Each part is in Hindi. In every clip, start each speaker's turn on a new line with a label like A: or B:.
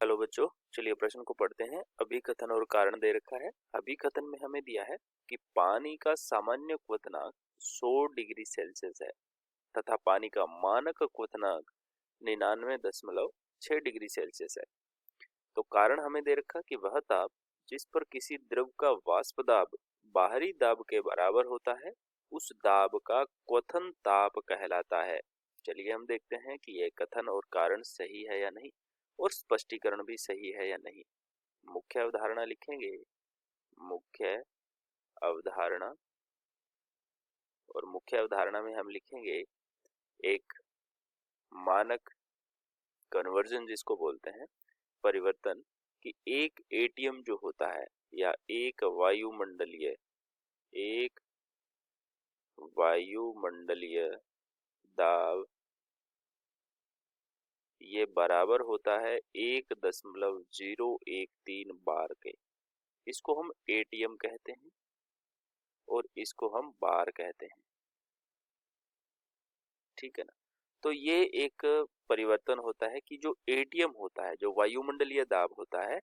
A: हेलो बच्चों, चलिए प्रश्न को पढ़ते हैं। अभिकथन और कारण दे रखा है। अभिकथन में हमें दिया है कि पानी का सामान्य क्वथनांक 100 डिग्री सेल्सियस है तथा पानी का मानक क्वथनांक 99.6 डिग्री सेल्सियस है। तो कारण हमें दे रखा कि वह ताप जिस पर किसी द्रव का वाष्प दाब बाहरी दाब के बराबर होता है उस दाब का क्वथन ताप कहलाता है। चलिए हम देखते हैं कि यह कथन और कारण सही है या नहीं और स्पष्टीकरण भी सही है या नहीं। मुख्य अवधारणा लिखेंगे, मुख्य अवधारणा, और मुख्य अवधारणा में हम लिखेंगे एक मानक कन्वर्जन जिसको बोलते हैं परिवर्तन, कि एक एटीएम जो होता है या एक वायुमंडलीय दाब ये बराबर होता है 1.013 बार के। इसको हम एटीएम कहते हैं और इसको हम बार कहते हैं, ठीक है ना। तो ये एक परिवर्तन होता है कि जो एटीएम होता है, जो वायुमंडलीय दाब होता है,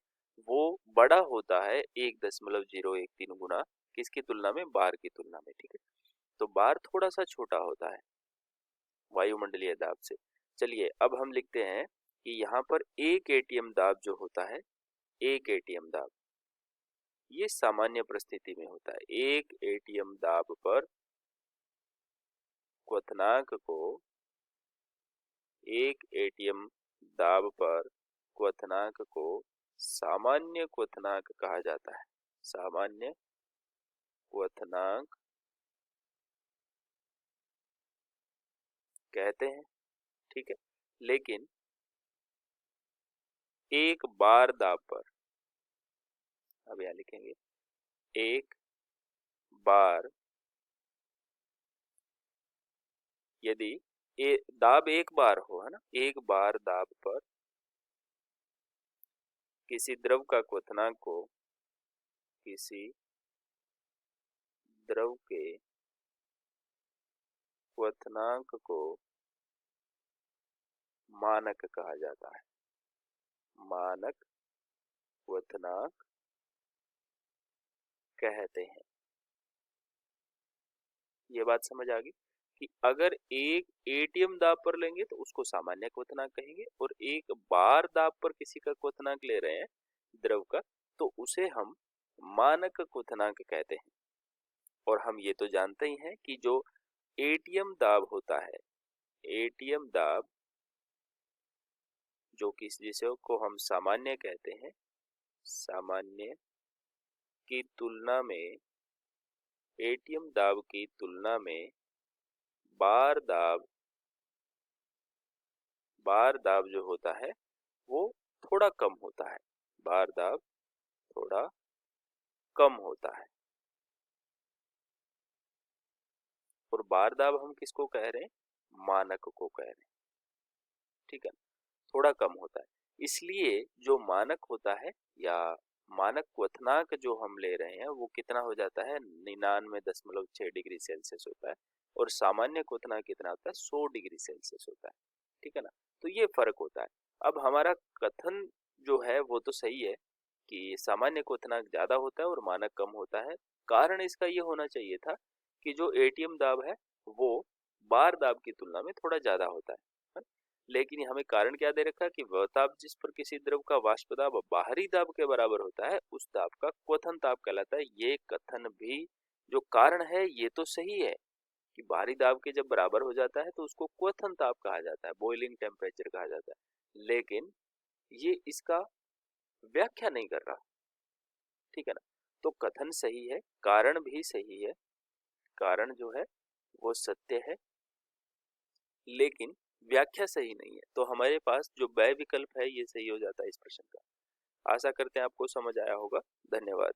A: वो बड़ा होता है 1.013 गुना किसकी तुलना में, बार की तुलना में, ठीक है। तो बार थोड़ा सा छोटा होता है वायुमंडलीय दाब से। चलिए अब हम लिखते हैं कि यहाँ पर एक एटीएम दाब जो होता है, एक एटीएम दाब ये सामान्य परिस्थिति में होता है। एक एटीएम दाब पर क्वथनांक को, एक एटीएम दाब पर क्वथनांक को सामान्य क्वथनांक कहा जाता है। सामान्य क्वथनांक कहते हैं, ठीक है। लेकिन एक बार दाब पर, अब यहां लिखेंगे एक बार, यदि दाब एक बार हो, है ना, एक बार दाब पर किसी द्रव का क्वथनांक को किसी द्रव के क्वथनांक को मानक कहा जाता है। मानक क्वथनांक कहते हैं। ये बात समझ आ गई कि अगर एक एटीएम दाब पर लेंगे तो उसको सामान्य क्वथनांक कहेंगे, और एक बार दाब पर किसी का क्वथनांक ले रहे हैं द्रव का, तो उसे हम मानक क्वथनांक कहते हैं। और हम ये तो जानते ही हैं कि जो एटीएम दाब होता है, एटीएम दाब जो कि जिसे को हम सामान्य कहते हैं, सामान्य की तुलना में, एटीएम दाब की तुलना में बार दाब जो होता है वो थोड़ा कम होता है। बार दाब थोड़ा कम होता है। और बार दाब हम किसको कह रहे हैं, मानक को कह रहे हैं, ठीक है। थोड़ा कम होता है, इसलिए जो मानक होता है या मानक क्वथनांक जो हम ले रहे हैं वो कितना हो जाता है, 99.6 डिग्री सेल्सियस होता है। और सामान्य क्वथनांक कितना होता है, 100 डिग्री सेल्सियस होता है, ठीक है ना। तो ये फर्क होता है। अब हमारा कथन जो है वो तो सही है कि सामान्य क्वथनांक ज्यादा होता है और मानक कम होता है। कारण इसका ये होना चाहिए था कि जो एटीएम दाब है वो बार दाब की तुलना में थोड़ा ज्यादा होता है। लेकिन हमें कारण क्या दे रखा है कि वह ताप जिस पर किसी द्रव का वाष्प दाब बाहरी दाब के बराबर होता है उस ताप का क्वथन ताप कहलाता है। ये कथन भी, जो कारण है ये तो सही है कि बाहरी दाब के जब बराबर हो जाता है तो उसको क्वथन ताप कहा जाता है, बॉइलिंग टेम्परेचर कहा जाता है। लेकिन ये इसका व्याख्या नहीं कर रहा, ठीक है ना। तो कथन सही है, कारण भी सही है, कारण जो है वो सत्य है, लेकिन व्याख्या सही नहीं है। तो हमारे पास जो ब विकल्प है ये सही हो जाता है इस प्रश्न का। आशा करते हैं आपको समझ आया होगा। धन्यवाद।